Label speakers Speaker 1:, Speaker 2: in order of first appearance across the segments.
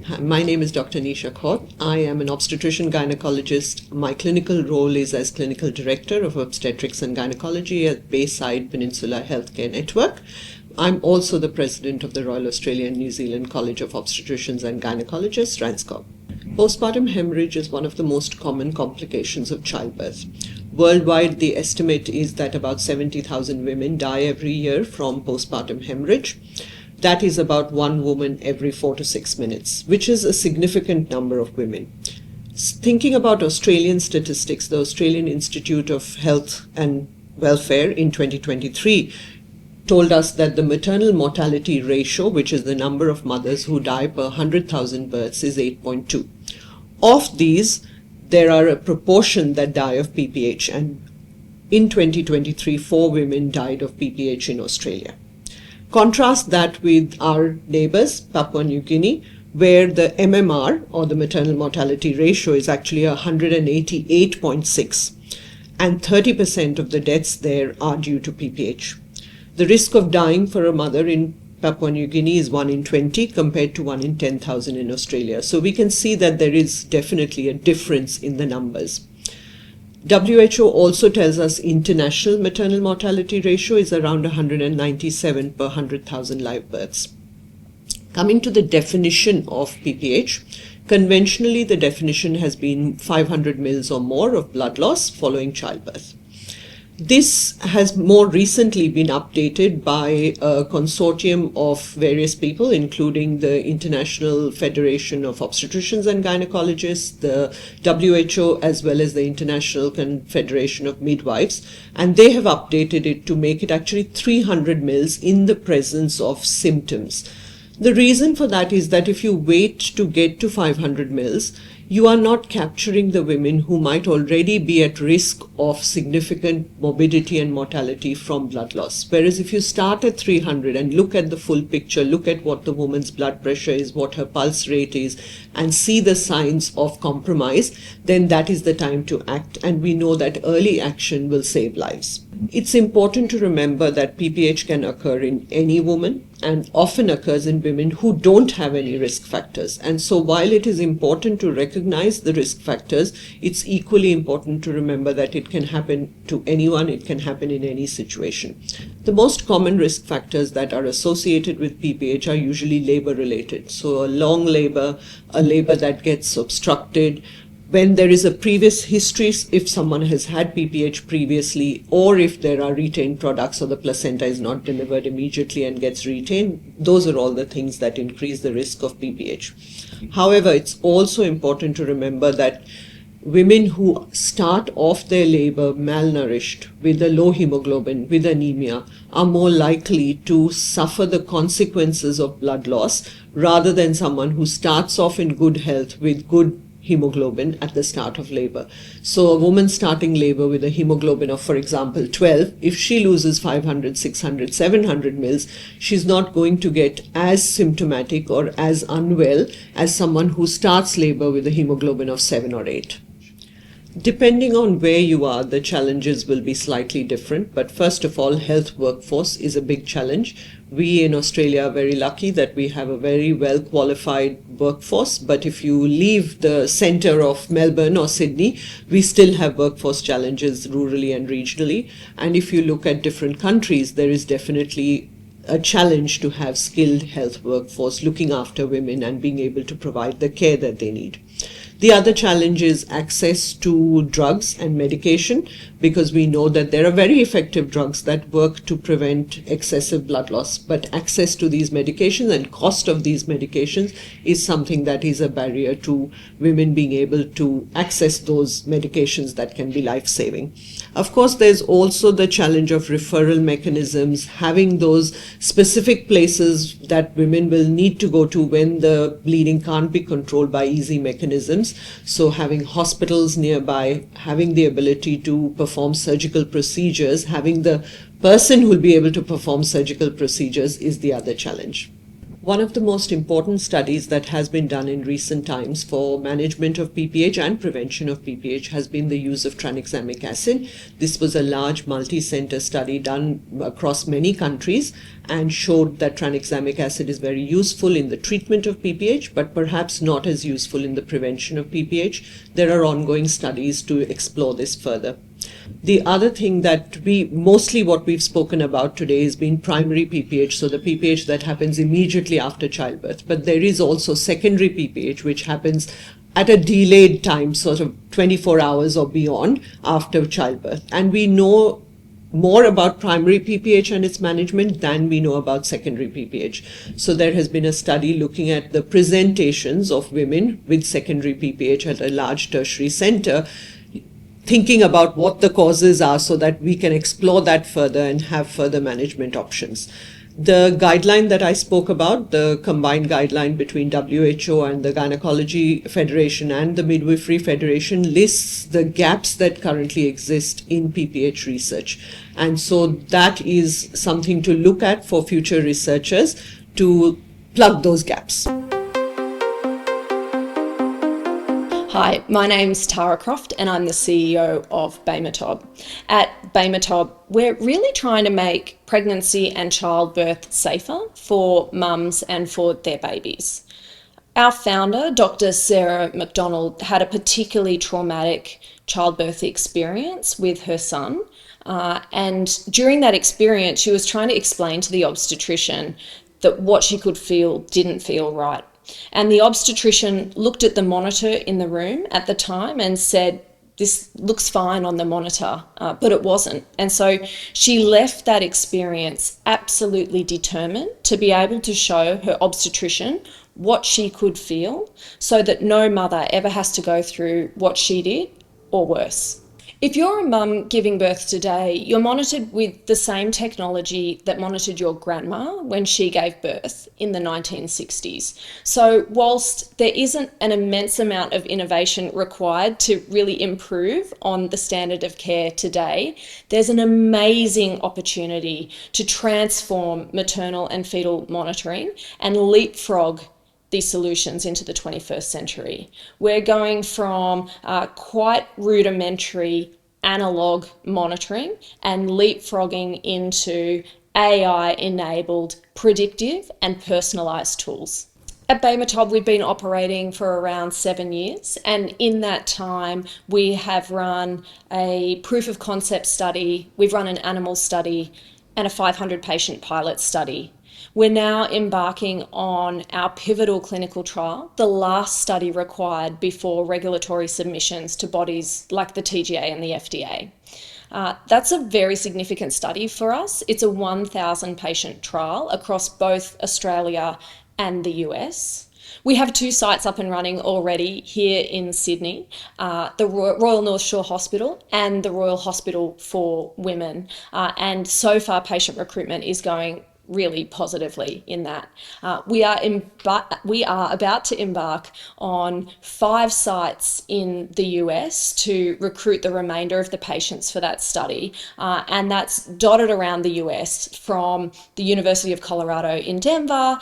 Speaker 1: My name is Dr. Nisha Khot. I am an obstetrician gynecologist. My clinical role is as clinical director of Obstetrics and Gynaecology at Bayside Peninsula Healthcare Network. I'm also the president of the Royal Australian New Zealand College of Obstetricians and Gynaecologists, RANZCOG. Postpartum hemorrhage is one of the most common complications of childbirth. Worldwide, the estimate is that about 70,000 women die every year from postpartum hemorrhage. That is about one woman every 4 to 6 minutes, which is a significant number of women. Thinking about Australian statistics, the Australian Institute of Health and Welfare in 2023 told us that the maternal mortality ratio, which is the number of mothers who die per 100,000 births, is 8.2. Of these, there are a proportion that die of PPH, and in 2023, 4 women died of PPH in Australia. Contrast that with our neighbors, Papua New Guinea, where the MMR, or the maternal mortality ratio, is actually 188.6, and 30% of the deaths there are due to PPH. The risk of dying for a mother in Papua New Guinea is 1 in 20 compared to 1 in 10,000 in Australia. So we can see that there is definitely a difference in the numbers. WHO also tells us international maternal mortality ratio is around 197 per 100,000 live births. Coming to the definition of PPH, conventionally the definition has been 500 mils or more of blood loss following childbirth. This has more recently been updated by a consortium of various people, including the International Federation of Obstetricians and Gynaecologists, the WHO, as well as the International Confederation of Midwives, and they have updated it to make it actually 300 mils in the presence of symptoms. The reason for that is that if you wait to get to 500 mils, you are not capturing the women who might already be at risk of significant morbidity and mortality from blood loss. Whereas if you start at 300 and look at the full picture, look at what the woman's blood pressure is, what her pulse rate is, and see the signs of compromise, then that is the time to act. And we know that early action will save lives. It's important to remember that PPH can occur in any woman and often occurs in women who don't have any risk factors. And so while it is important to recognize the risk factors, it's equally important to remember that it can happen to anyone, it can happen in any situation. The most common risk factors that are associated with PPH are usually labor related. So a long labor, a labor that gets obstructed, when there is a previous history, if someone has had PPH previously, or if there are retained products or the placenta is not delivered immediately and gets retained, those are all the things that increase the risk of PPH. However, it's also important to remember that women who start off their labor malnourished, with a low hemoglobin, with anemia, are more likely to suffer the consequences of blood loss rather than someone who starts off in good health with good hemoglobin at the start of labor. So a woman starting labor with a hemoglobin of, for example, 12, if she loses 500, 600, 700 mils, she's not going to get as symptomatic or as unwell as someone who starts labor with a hemoglobin of 7 or 8. Depending on where you are, the challenges will be slightly different. But first of all, health workforce is a big challenge. We in Australia are very lucky that we have a very well qualified workforce. But if you leave the center of Melbourne or Sydney, we still have workforce challenges rurally and regionally. And if you look at different countries, there is definitely a challenge to have skilled health workforce looking after women and being able to provide the care that they need. The other challenge is access to drugs and medication, because we know that there are very effective drugs that work to prevent excessive blood loss, but access to these medications and cost of these medications is something that is a barrier to women being able to access those medications that can be life-saving. Of course, there's also the challenge of referral mechanisms, having those specific places that women will need to go to when the bleeding can't be controlled by easy mechanisms. So having hospitals nearby, having the ability to perform surgical procedures, having the person who will be able to perform surgical procedures is the other challenge. One of the most important studies that has been done in recent times for management of PPH and prevention of PPH has been the use of tranexamic acid. This was a large multi-center study done across many countries and showed that tranexamic acid is very useful in the treatment of PPH, but perhaps not as useful in the prevention of PPH. There are ongoing studies to explore this further. The other thing that mostly what we've spoken about today has been primary PPH, so the PPH that happens immediately after childbirth. But there is also secondary PPH, which happens at a delayed time, sort of 24 hours or beyond after childbirth. And we know more about primary PPH and its management than we know about secondary PPH. So there has been a study looking at the presentations of women with secondary PPH at a large tertiary center, thinking about what the causes are so that we can explore that further and have further management options. The guideline that I spoke about, the combined guideline between WHO and the Gynaecology Federation and the Midwifery Federation, lists the gaps that currently exist in PPH research. And so that is something to look at for future researchers to plug those gaps.
Speaker 2: Hi, my name's Tara Croft and I'm the CEO of Baymatob. At Baymatob, we're really trying to make pregnancy and childbirth safer for mums and for their babies. Our founder, Dr. Sarah McDonald, had a particularly traumatic childbirth experience with her son. And during that experience, she was trying to explain to the obstetrician that what she could feel didn't feel right. And the obstetrician looked at the monitor in the room at the time and said, "This looks fine on the monitor," but it wasn't. And so she left that experience absolutely determined to be able to show her obstetrician what she could feel so that no mother ever has to go through what she did or worse. If you're a mum giving birth today, you're monitored with the same technology that monitored your grandma when she gave birth in the 1960s. So whilst there isn't an immense amount of innovation required to really improve on the standard of care today, there's an amazing opportunity to transform maternal and fetal monitoring and leapfrog these solutions into the 21st century. We're going from quite rudimentary analog monitoring and leapfrogging into AI-enabled predictive and personalised tools. At Baymatob, we've been operating for around 7 years, and in that time we have run a proof of concept study, we've run an animal study and a 500 patient pilot study. We're now embarking on our pivotal clinical trial, the last study required before regulatory submissions to bodies like the TGA and the FDA. That's a very significant study for us. It's a 1,000 patient trial across both Australia and the US. We have 2 sites up and running already here in Sydney, the Royal North Shore Hospital and the Royal Hospital for Women. And so far patient recruitment is going really positively in that. We are about to embark on 5 sites in the US to recruit the remainder of the patients for that study. And that's dotted around the US from the University of Colorado in Denver,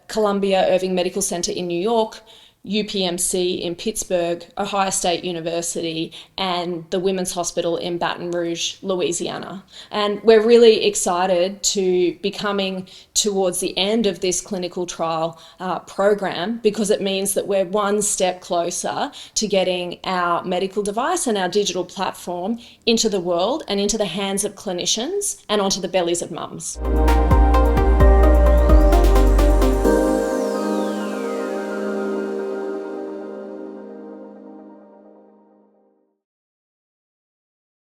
Speaker 2: Columbia Irving Medical Center in New York, UPMC in Pittsburgh, Ohio State University, and the Women's Hospital in Baton Rouge, Louisiana. And we're really excited to be coming towards the end of this clinical trial program, because it means that we're one step closer to getting our medical device and our digital platform into the world and into the hands of clinicians and onto the bellies of mums.